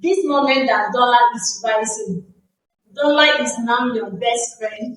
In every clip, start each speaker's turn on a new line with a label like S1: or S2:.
S1: this moment that dollar is rising, dollar is now your best friend.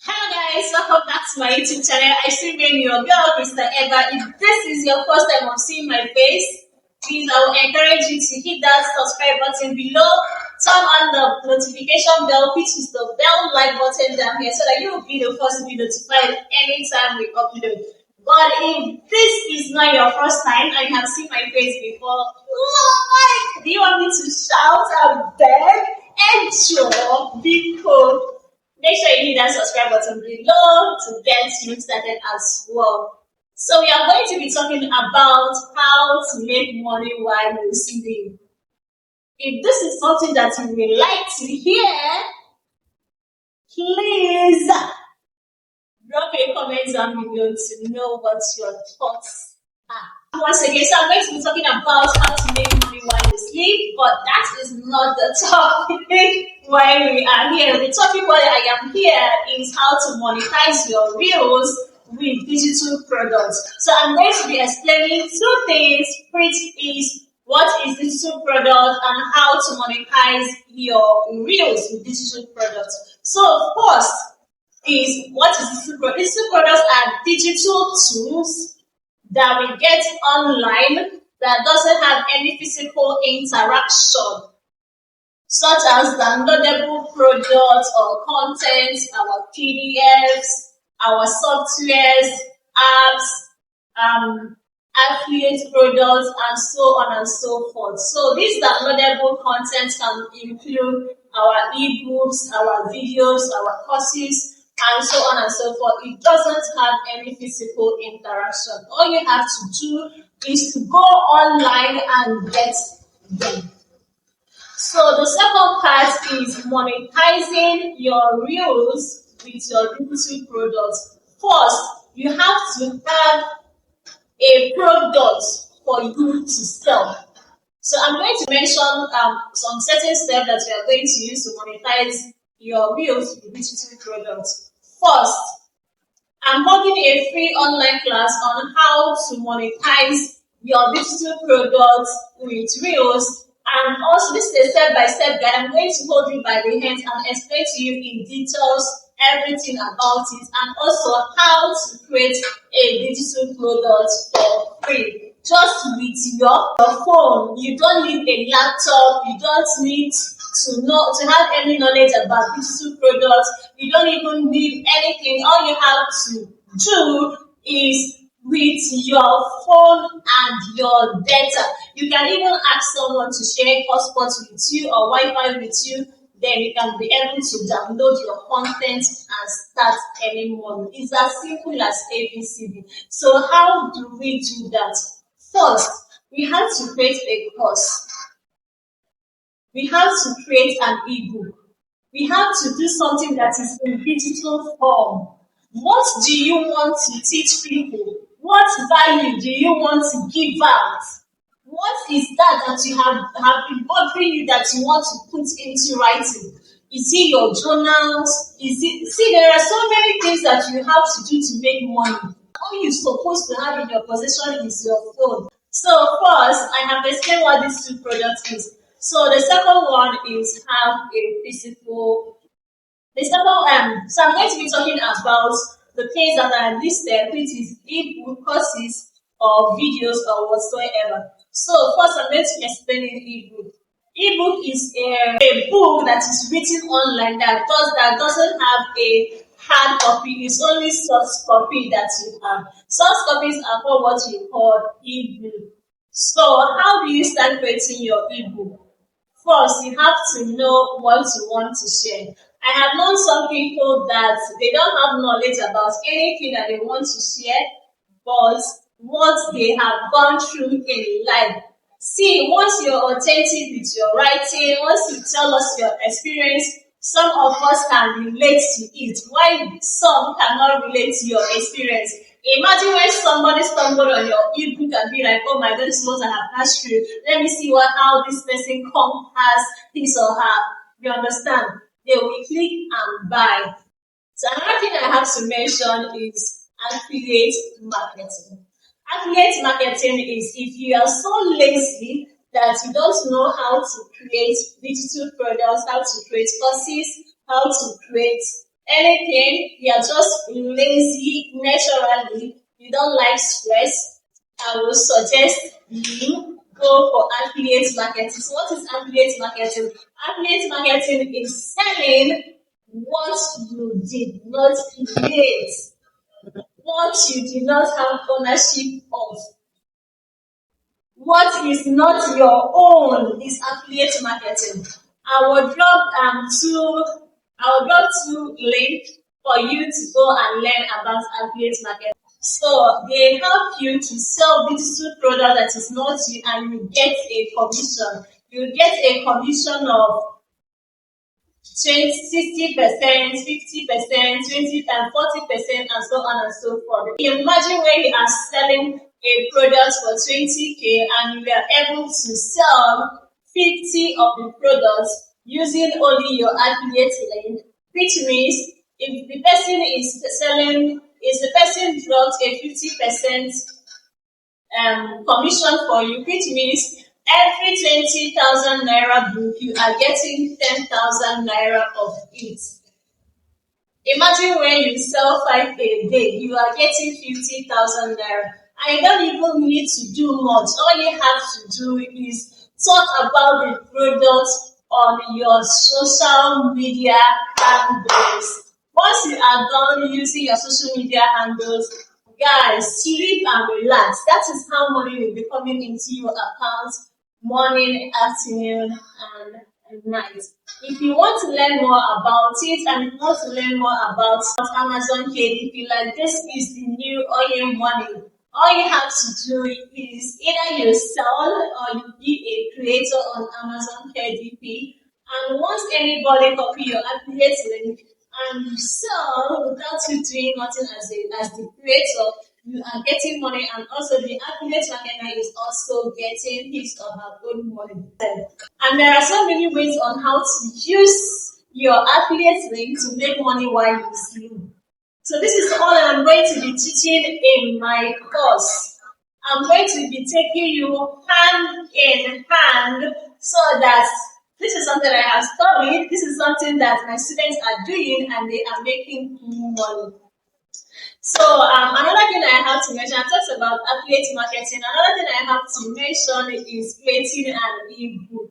S1: Hello guys, welcome back to my YouTube channel. I still remain your girl, Krista Eva. If this is your first time of seeing my face, please I will encourage you to hit that subscribe button below, turn on the notification bell, which is the bell like button down here, so that you will be the first to be notified anytime we upload. But if this is not your first time and you have seen my face before, like, do you want me to shout and beg and show? Because make sure you hit that subscribe button below to get you started as well. So we are going to be talking about how to make money while receiving. If this is something that you would like to hear, please drop a comment down below to know what your thoughts are. Once again, so I'm going to be talking about how to make money while you sleep, but that is not the topic why we are here. The topic why I am here is how to monetize your reels with digital products. So I'm going to be explaining two things, which is what is digital product and how to monetize your reels with digital products. So first is what is digital products? Digital products are digital tools that we get online that doesn't have any physical interaction, such as downloadable products or content, our PDFs, our softwares, apps, affiliate products, and so on and so forth. So these downloadable content can include our ebooks, our videos, our courses, and so on and so forth. It doesn't have any physical interaction. All you have to do is to go online and get them. So the second part is monetizing your reels with your digital products. First, you have to have a product for you to sell. So I'm going to mention some certain steps that we are going to use to monetize your reels with digital products. First, I'm holding a free online class on how to monetize your digital products with reels. And also, this is a step-by-step guide. I'm going to hold you by the hand and explain to you in details everything about it, and also how to create a digital product for free. Just with your phone. You don't need a laptop. You don't need to have any knowledge about digital products. You don't even need anything. All you have to do is with your phone and your data. You can even ask someone to share hotspots with you or Wi-Fi with you. Then you can be able to download your content and start earning money. It's as simple as ABCD. So how do we do that? First, we have to create a course. We have to create an ebook. We have to do something that is in digital form. What do you want to teach people? What value do you want to give out? What is that you have been bothering you that you want to put into writing? Is it your journals? There are so many things that you have to do to make money. All you're supposed to have in your possession is your phone. So first, I have explained what these two products is. So the second one is have a physical. So I'm going to be talking about the things that are listed, which is ebook, courses, or videos, or whatsoever. So first, I'm going to explain ebook. Ebook is a book that is written online that doesn't have a hard copy. It's only soft copy that you have. Soft copies are called what we call ebook. So how do you start creating your ebook? First, you have to know what you want to share. I have known some people that they don't have knowledge about anything that they want to share, but what they have gone through in life. See, once you're authentic with your writing, once you tell us your experience, some of us can relate to it, while some cannot relate to your experience. Imagine when somebody stumbled on your ebook and be like, oh my God, this is what I have passed through. Let me see how this person has his or her. You understand? They will click and buy. So another thing I have to mention is affiliate marketing. Affiliate marketing is if you are so lazy that you don't know how to create digital products, how to create courses, how to create anything, you are just lazy naturally, you don't like stress, I will suggest you go for affiliate marketing. So what is affiliate marketing? Affiliate marketing is selling what you did not create, what you did not have ownership of. What is not your own is affiliate marketing. I will drop two links for you to go and learn about affiliate marketing. So they help you to sell digital product that is not you, and you get a commission. You get a commission of 60%, 50%, 20 and 40%, and so on and so forth. Imagine when you are selling a product for 20K and you are able to sell 50 of the products using only your affiliate link, which means if the person is selling, if the person drops a 50% commission for you, which means every 20,000 naira book, you are getting 10,000 naira of it. Imagine when you sell 5 a day, you are getting 50,000 naira. And you don't even need to do much. All you have to do is talk about the product on your social media handles. Once you are done using your social media handles, guys, sleep and relax. That is how money will be coming into your account morning, afternoon, and night. If you want to learn more about it and you want to learn more about Amazon KDP, like this is the new oil money. All you have to do is either you sell or you be a creator on Amazon KDP. And once anybody copy your affiliate link and you sell without you doing nothing as the creator, you are getting money, and also the affiliate marketer is also getting his or her own money. And there are so many ways on how to use your affiliate link to make money while you sleep. So this is all I'm going to be teaching in my course. I'm going to be taking you hand in hand so that this is something I have studied. This is something that my students are doing and they are making money. So another thing I have to mention, I talked about affiliate marketing. Another thing I have to mention is creating an ebook.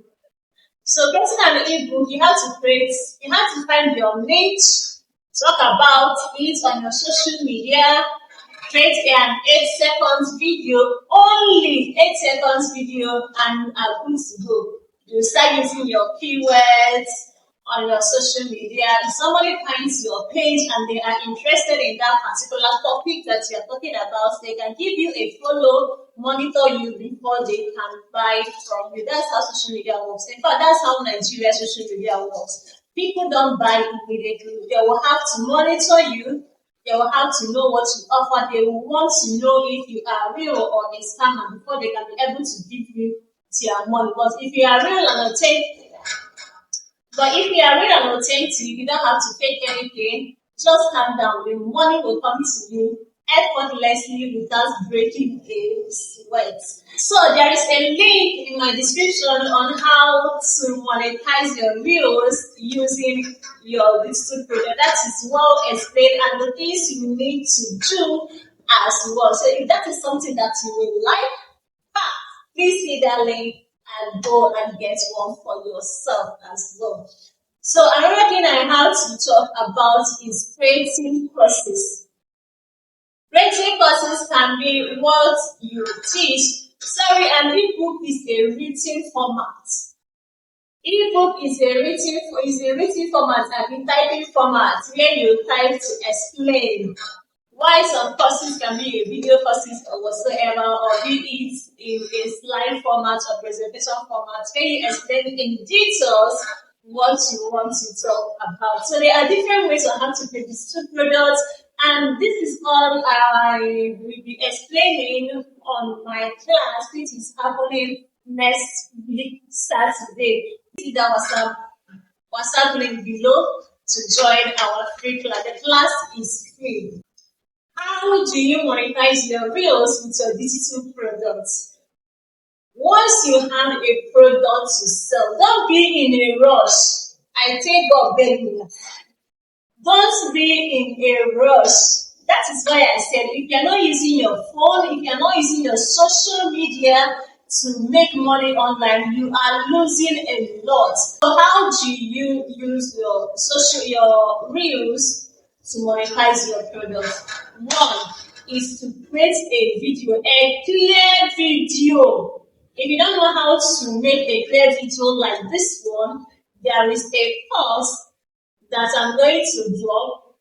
S1: So creating an ebook, you have to find your niche, talk about it on your social media, create an 8 seconds video, only 8 seconds video, and are good to go. You start using your keywords on your social media. If somebody finds your page and they are interested in that particular topic that you're talking about, they can give you a follow, monitor you before they can buy from you. That's how social media works. In fact, that's how Nigeria social media works. People don't buy immediately. They will have to monitor you. They will have to know what you offer. They will want to know if you are real or a scammer before they can be able to give you their money. But if you are real and authentic, you don't have to fake anything. Just calm down. The money will come to you effortlessly without breaking a sweat. So there is a link in my description on how to monetize your reels using your digital product. That is well explained, and the things you need to do as well. So if that is something that you will like, please see that link and go and get one for yourself as well. So another thing I have to talk about is creating courses. Creating courses can be what you teach. Sorry, an ebook is a written format. Ebook is a written format and a typing format where you type to explain. Why some courses can be a video courses or whatsoever, or be it in a slide format or presentation format, where you explain in details what you want to talk about. So there are different ways on how to create digital products, and this is all I will be explaining on my class, which is happening next week, Saturday. See the WhatsApp link below to join our free class. The class is free. How do you monetize your reels with your digital products? Once you have a product to sell, don't be in a rush. I take God beg you. Don't be in a rush. That is why I said if you're not using your phone, if you're not using your social media to make money online, you are losing a lot. So how do you use your reels to monetize your product? One is to create a video, a clear video. If you don't know how to make a clear video like this one, there is a course that I'm going to drop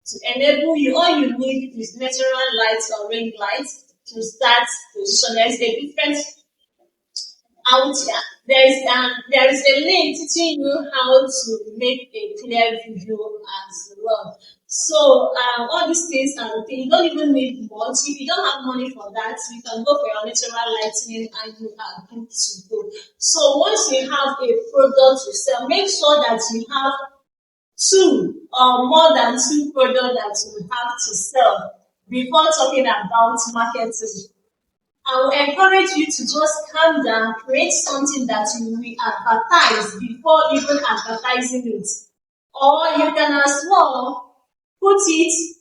S1: to enable you. All you need is natural light or ring light to start position. There's a different out here. There is a link teaching you how to make a clear video as well. So all these things you don't even need much. If you don't have money for that, you can go for your natural lighting and you are good to go. So once you have a product to sell, make sure that you have two or more than two products that you have to sell before talking about marketing. I will encourage you to just calm down, create something that you will advertise before even advertising it. Or you can as well put it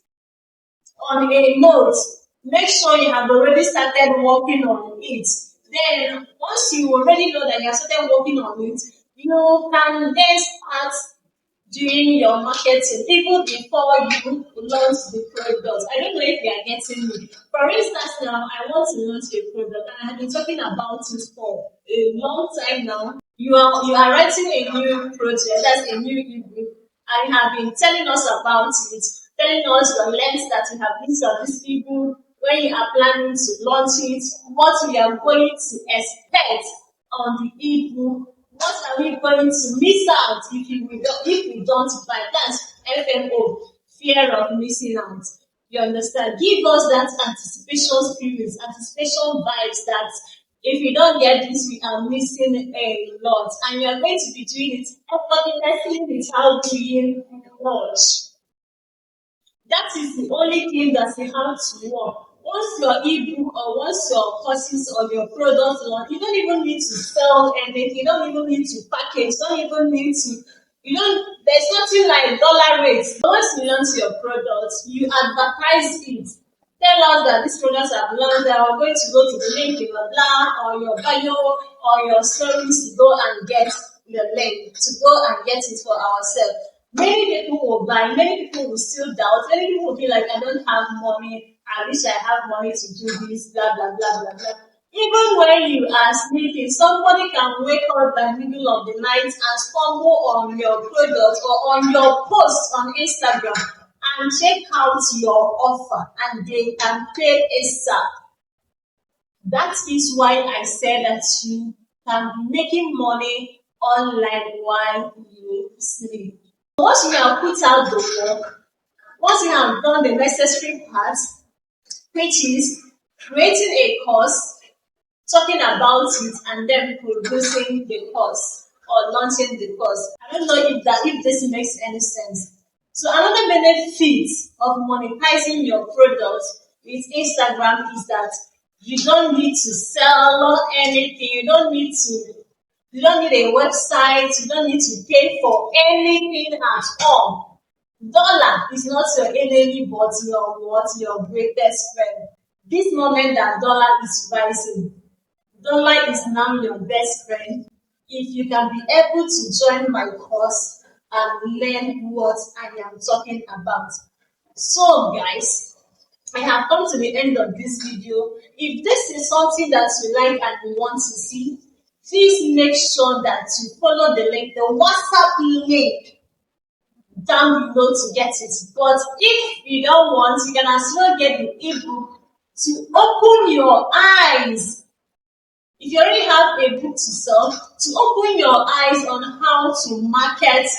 S1: on a note. Make sure you have already started working on it. Then, once you already know that you have started working on it, you can then start doing your marketing even before you launch the product. I don't know if you are getting me. For instance, now I want to launch a product and I have been talking about it for a long time now. You are writing a new project, that's a new ebook, and you have been telling us about it, telling us the lengths that you have used on this ebook, when you are planning to launch it, what we are going to expect on the ebook, what are we going to miss out if we don't buy? That's FMO, fear of missing out. You understand? Give us that anticipation spirit, anticipation vibes that if you don't get this, we are missing a lot. And you are going to be doing it effortlessly without doing much. That is the only thing that you have to work. Once your ebook or once your courses or your product launch, you don't even need to sell anything. You don't even need to package. You don't even need to. You don't. There's nothing like dollar rates. Once you launch your product, you advertise it. Tell us that these products have launched. That we're going to go to the link in your blog or your bio or your stories to go and get the link to go and get it for ourselves. Many people will buy, many people will still doubt, many people will be like, I don't have money, I wish I have money to do this, blah, blah, blah, blah, blah. Even when you are sleeping, somebody can wake up by the middle of the night and stumble on your product or on your post on Instagram and check out your offer and they can pay ASAP. That is why I said that you can be making money online while you sleep. Once you have put out the work, once you have done the necessary parts, which is creating a course, talking about it, and then producing the course or launching the course. I don't know if this makes any sense. So another benefit of monetizing your product with Instagram is that you don't need to sell anything. You don't need a website. You don't need to pay for anything at all. Dollar is not your enemy, but your greatest friend. This moment that dollar is rising, dollar is now your best friend. If you can be able to join my course and learn what I am talking about. So guys, I have come to the end of this video. If this is something that you like and you want to see, please make sure that you follow the link, the WhatsApp link down below to get it. But if you don't want, you can as well get the ebook to open your eyes. If you already have a book to sell, to open your eyes on how to market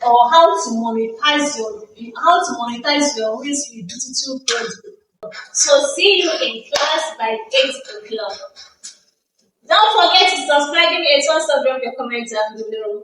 S1: or how to monetize your risk with digital products. So see you in class by 8 o'clock. Don't forget to subscribe and turn on your comments down below.